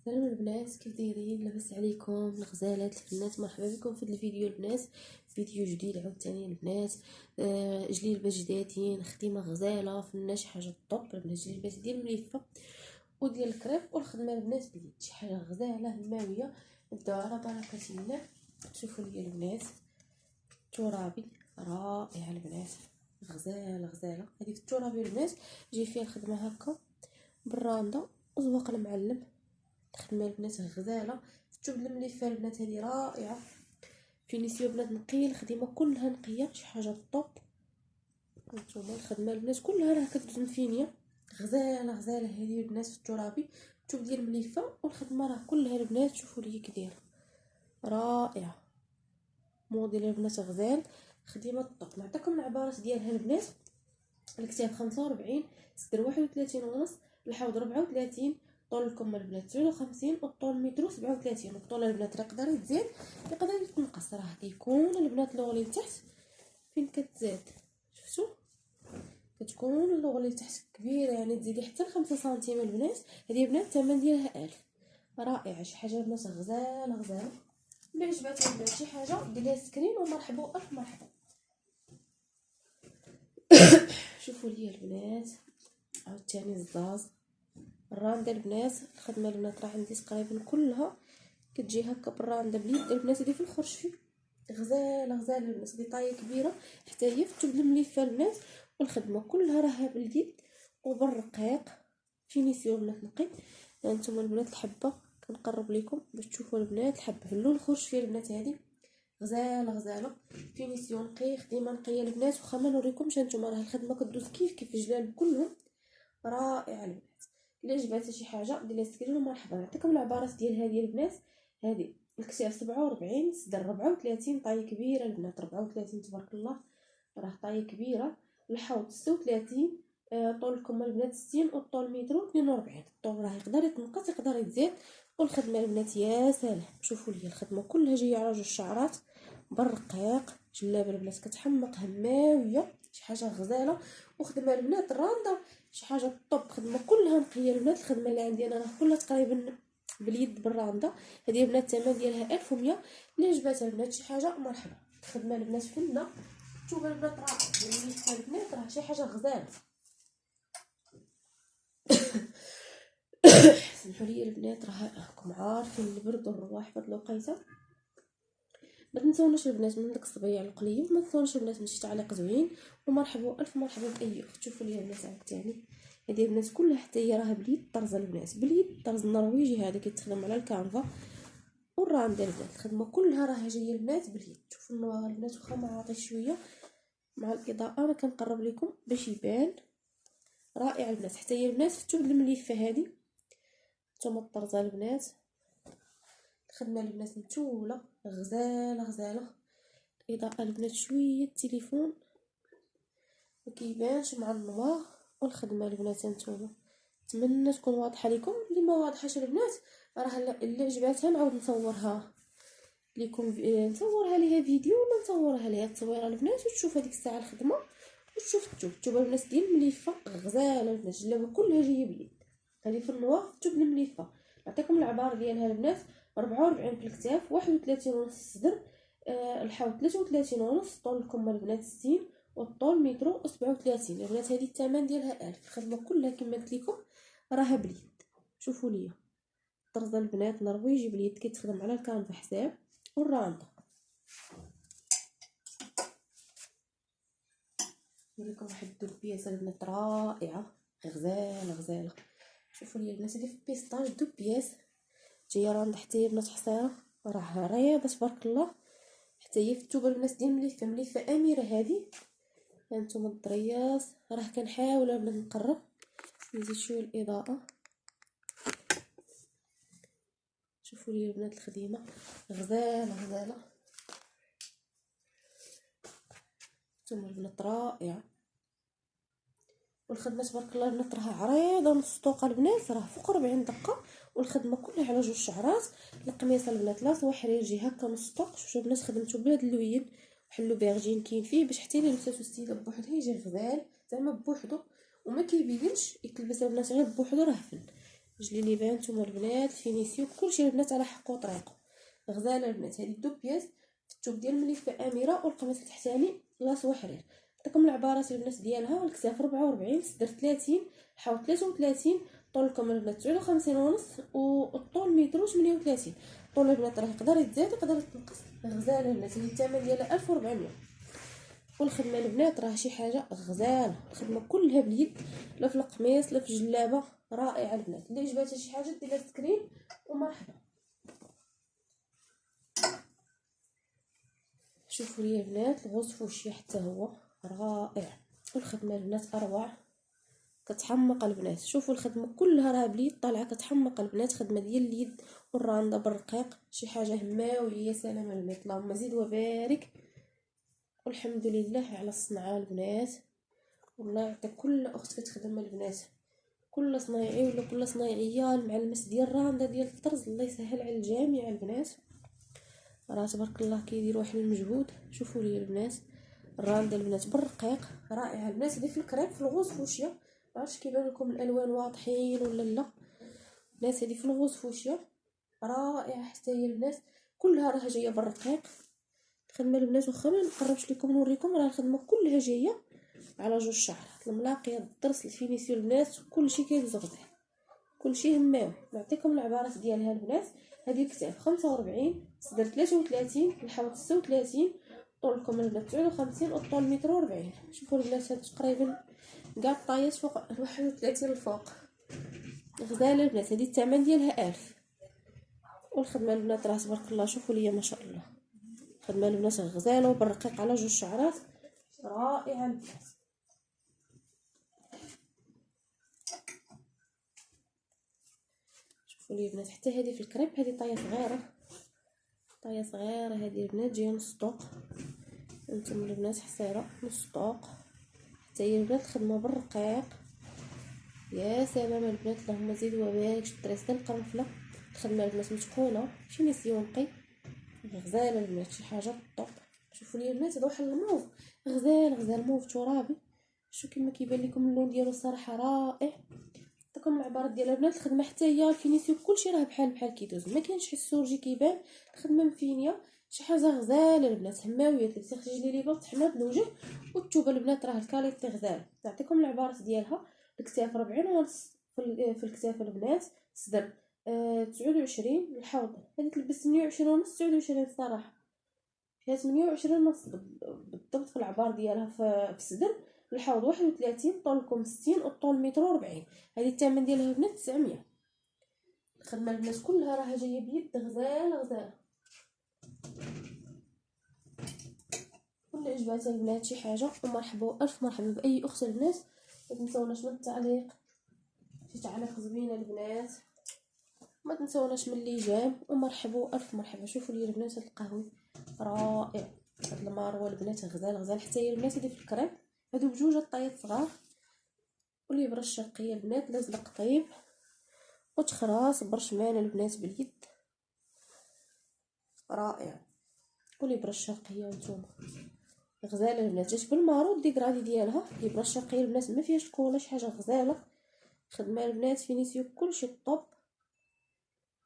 سلام البنات، كيف دايرين؟ لاباس عليكم الغزالات البنات؟ مرحبا بكم في هذا الفيديو البنات. فيديو جديد عاوتاني البنات. جليبه جدادين، خدمه غزاله فينا شي حاجه طوب البنات. جليبات ديال مليفه وديال الكريب والخدمه البنات باليد، شي حاجه غزاله هماويه. نبداو على بركه الله. شوفوا لي البنات الترابي رائع البنات، غزاله غزاله. هذه في الترابي البنات جاي فيها الخدمه هكا بالرانده وزواق المعلم. الخدمه البنات غزاله في الثوب المليفه البنات، هذه رائعه. فينيسيو بنات نقيه، الخدمه كلها نقيه، شي حاجه طوب. هانتوما الخدمه البنات كلها راه كتدوز مفينيه، غزاله غزاله هذه البنات في الترابي. الثوب ديال المليفه والخدمه راه كلها البنات شوفوا لي كي دايره، رائعه. موديل البنات غزال، خدمه طوب. نعطيكم العبارات ديالها البنات. الكتاب 45، الصدر 31 ونص، الحوض 34، طول الكم البنات 59 والطول متر 37. والطول البنات راه يقدر يتزاد يقدر يتنقص، راه كيكون البنات اللوغلي لتحت فين كتزاد شفتوا كتكون اللوغلي لتحت كبيره، يعني تزيدي حتى 5 سنتيم البنات. هذه البنات الثمن ديالها 1000. رائعه، شي حاجه البنات غزاله غزاله. اللي عجباتها البنات شي حاجه ديريها سكرين ومرحبا والف مرحبا. شوفوا لي البنات عاوتاني الزاز الرانده البنات. الخدمه البنات راه عندي تقريبا كلها كتجي هكا بالرانده باليد البنات. هذه في الخرشفي غزاله غزاله البنات، هذه طايه كبيره حتى هي في الثوب المليفه البنات. والخدمه كلها راها باليد وبالرقيق. فينيسيون البنات نقي. هانتوما البنات الحبه كنقرب لكم باش تشوفوا البنات الحبه في اللون الخرشفي البنات، هذه غزاله غزاله. فينيسيون نقي، خدمه نقيه البنات. واخا ما نوريكمش هانتوما راه الخدمه كدوز كيف الجلال كلهم، رائع البنات. الا عجباتها شي حاجه ديري سكرين ومرحبا. نعطيكم العبارات ديالها ديال البنات. هذه الكتاب 47، الصدر 34، طايه كبيره البنات 34 تبارك الله، راه طايه كبيره. الحوض 36، طول الكم البنات 60 والطول متر 42. الطول راه يقدر يتنقص يقدر يتزاد. والخدمه البنات يا سلام، شوفوا لي الخدمه كلها جايه على جوج شعرات بالرقيق. جلابه البنات كتحمق هماويه، شي حاجه غزاله. وخدمه البنات الرانده شي حاجه طوب، خدمه كلها نقيه البنات. الخدمه اللي عندي انا راه كلها تقريبا باليد بالرانده. هذه البنات الثمن ديالها 1100. اللي عجباتها البنات شي حاجه مرحبا. الخدمه البنات فينا شوف البنات راه بالنسبه للبنات راه شي حاجه غزاله. سمحوا لي البنات، راه راكم عارفين البرد والرواح في هاد الوقيته. ما تنسوناش البنات من داك الصبيع القليل، وما تنسوناش البنات من شي تعليق زوين. ومرحبا الف مرحبا باي اخت. شوفوا لي البنات عاوتاني هذه البنات كلها حتى هي راه باليد طرز البنات، باليد طرز النرويجي هذا كيتخدم على الكانفا. والرانده البنات الخدمه كلها راه جايه البنات باليد. شوفوا النوار البنات، واخا ما عاطيش شويه مع الاضاءه انا كنقرب لكم باش يبان. رائع البنات، حتى هي البنات في الثوب المليفه هذه نتوما الطرزه البنات. الخدمه البنات متوله غزاله غزاله. الاضاءه البنات شويه التليفون ما كيبانش مع النوار. والخدمه البنات هانتوما نتمنى تكون واضحه لكم. اللي ما واضحاش البنات راه اللي عجباتها نعاود نصورها لكم، نصورها ليها فيديو ولا نصورها ليها تصويره البنات وتشوف هذيك الساعه الخدمه وتشوف الثوب البنات ديال المليفه غزاله البنات. الجلابه كلها جايه باليد، هذه في النوار الثوب المليفه. نعطيكم العبار ديالها البنات. 44 في الكتاف، 31 ونص الصدر، الحوض 33 ونص، طول الكم البنات 60 والطول متر 37 البنات. هذه الثمن ديالها 1000. الخدمه كلها كما قلت لكم راها باليد. شوفوا ليا طرز البنات نرويجي باليد كيتخدم على الكانفا حساب. والرانده نوريكم واحد الدوبياس البنات رائعه غزاله غزاله. شوفوا لي البنات هذه في بيستاج دوبياس جايه رانده حتى هي البنات حصيره، راه رياضه تبارك الله. حتى هي في الثوب البنات ديال مليفه اميره هذه. هانتوما الضرياس راه كنحاول البنات نقرب نزيد شويه الاضاءه. شوفوا لي البنات الخديمه غزاله غزاله. هانتوما البنات رائعه. والخدمه تبارك الله البنات راها عريضه نص طوقه البنات، راه فوق 40 دقه. والخدمه كلها على جوج شعرات. القميصه البنات لا صوا حرير يجي هكا نص طوق. شوفوا البنات خدمته بهاد اللوين وحلو بيرجين كاين فيه باش حتى الا لبساتو ستيله بوحدو يجي غزال زعما بوحدو وما كيبينش. يتلبس البنات غير بوحدو راه فن. جليليبه نتوما البنات فينيسيو كلشي البنات على حق وطريقه. غزاله البنات هذه دو بياس في الثوب ديال مليفه اميره والقميص التحتاني لاصو حرير. نعطيكم العبارات البنات ديالها. الكتاف 44، الصدر 30، الحوض 33، طول الكم البنات 59 ونص، والطول متر 38. طول البنات راه يقدر يتزاد يقدر يتنقص. غزاله البنات هذه الثمن ديالها 1400. والخدمه البنات راه شي حاجه غزاله، الخدمه كلها باليد، لا في القميص لا في الجلابه، رائعه البنات. اللي عجباتها شي حاجه دير لها سكرين ومرحبا. شوفوا لي البنات الغوص فوشيا حتى هو رائع. والخدمه البنات اروع، كتحمق البنات. شوفوا الخدمه كلها راه باليد طالعه كتحمق البنات. خدمه ديال اليد والرانده بالرقيق شي حاجه هماويه. يا سلام البنات، اللهم زيد وبارك. والحمد لله على الصنعه البنات. والله يعطي كل اخت كتخدم البنات، كل صنايعي ولا كل صنايعيه المعلمات ديال الرانده ديال الطرز، الله يسهل على الجميع البنات. راه تبارك الله كيديروا واحد المجهود. شوفوا لي البنات الرانده البنات بالرقيق رائعه البنات. هذه في الكريب في الغوص فوشيا، معرفتش كيبان لكم الالوان واضحين ولا لا البنات. هذه في الغوص فوشيا رائعه حتى هي البنات، كلها راه جايه بالرقيق. الخدمه البنات واخا ما نقربش لكم نوريكم، راه الخدمه كلها جايه على جوج شعرات. الملاقيه الضرس الفينيسيو البنات كلشي كيدوز غزال، كلشي هماوي. نعطيكم العبارات ديالها البنات. هذه الكتاف 45، صدر 33، الحوض 36، طول الكم البنات 59، والطول متر 40. شوفوا البنات هاد تقريبا كاع الطايات فوق 31 الفوق. غزاله البنات هذه الثمن ديالها 1000. والخدمه البنات راه تبارك الله شوفوا ليا ما شاء الله. خدمه البنات غزاله وبالرقيق على جوج شعرات رائعه البنات. شوفوا لي البنات حتى هذه في الكريب، هذه طايه صغيره، طايه صغيره هذه البنات جايه نص طوق. انتم البنات حصيره نص طوق حتى هي البنات. خدمه بالرقيق يا سلام البنات، اللهم زيد وبارك. شد راسنا القرنفله. الخدمه البنات متقونه فينيسيو نقي غزاله البنات شي حاجه بالطوب. شوفوا لي البنات هذا واحد الموف غزال موف ترابي. شو كما كيبان لكم اللون ديالو الصراحه رائع. عطيكم العبارات ديال البنات. الخدمه حتى هي الفينيسيو كلشي راه بحال كيدوز، ما كاينش حس السورجي كيبان. الخدمه مفينيه شي حاجه غزاله البنات هماويه. تلبسي خرجي لي باب تحماض الوجه والثوبه البنات راه الكاليتي غزاله. نعطيكم العبارات ديالها. الكتاف 40 ونص في الكتاف البنات، صدر 29، الحوض هذه تلبس 28 ونص 29 الصراحه فيها 28 ونص بالضبط في العبار ديالها في الصدر. الحوض 31، طولكم 60، والطول متر 40. هذه الثمن ديالها البنات 900. الخدمه البنات كلها راها جايه بيد غزاله. كل عجباتها البنات شي حاجه ومرحبا الف مرحبا باي اخت البنات. ما تنسوناش من التعليق، شي تعليق زوين البنات، ما تنسوناش من الليجان ومرحبا الف مرحبا. شوفوا لي البنات هاد القهوي رائع، هاد الماروه البنات غزال حتى هي البنات. هذه في الكريب هادو بجوج الطايات صغار. والابره الشرقيه البنات لازلق طيب وتخراص برشمان البنات باليد رائع. والابره الشرقيه وانتم غزاله البنات جات بالمارو ديكرادي ديالها. الابره الشرقيه البنات ما فيهاش كولا شي حاجه غزاله. خدمه البنات فينيسيو كلشي طوب.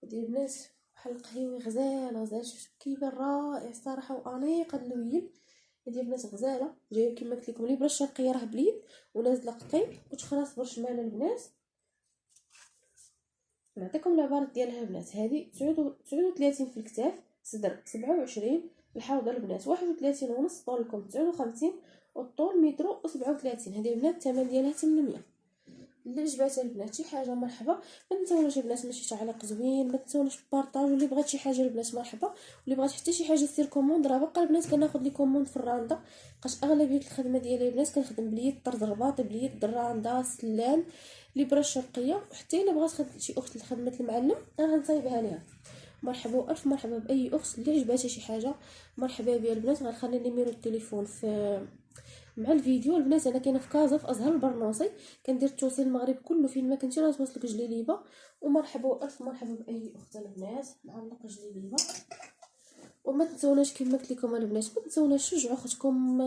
هادي البنات بحال القهيوي غزال كيبان رائع الصراحه وانيق هاد اللويل. هادي البنات غزاله جايه كما قلت لكم الابره الشرقيه راه باليد ونازله قطيب وتخراص برشمان البنات. نعطيكم العبارات ديالها البنات. هذه 39 في الكتاف، صدر 27، الحوض البنات 31 ونص، طولكم 59، والطول متر و37. هذه البنات الثمن ديالها 800. اللي عجباتها البنات شي حاجه مرحبا. ما تنساوناش البنات ماشي تعليق زوين، ما تنساوناش بارطاج. واللي بغات شي حاجه البنات مرحبا، واللي بغات حتى شي حاجه سير كوموند. راه باقا البنات كناخذ لي كوموند في الراندا، بقاش اغلبيه الخدمه ديالي البنات كنخدم باليد طرز رباطي باليد الراندا سلان ليبره الشرقيه. وحتى الا بغات شي اخت لخدمه المعلم انا غنصايبها ليها. مرحبا الف مرحبا باي اخت اللي عجباتها شي حاجه مرحبا بها البنات. غنخلي نيميرو التليفون في مع الفيديو البنات. انا كاينه في كازا في ازهر البرنوصي، كندير التوصيل المغرب كله فين ما كنتي راه توصلك جليليبه. ومرحبا الف مرحبا باي اخت البنات معلقه جليليبه. وما تنسوناش كما قلت لكم البنات، ما تنسوناش شجعوا اختكم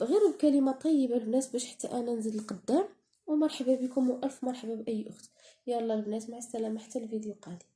غير بكلمه طيبه البنات باش حتى انا نزيد لقدام. ومرحبا بكم والف مرحبا باي اخت. يلا البنات، مع السلامه حتى الفيديو قادم.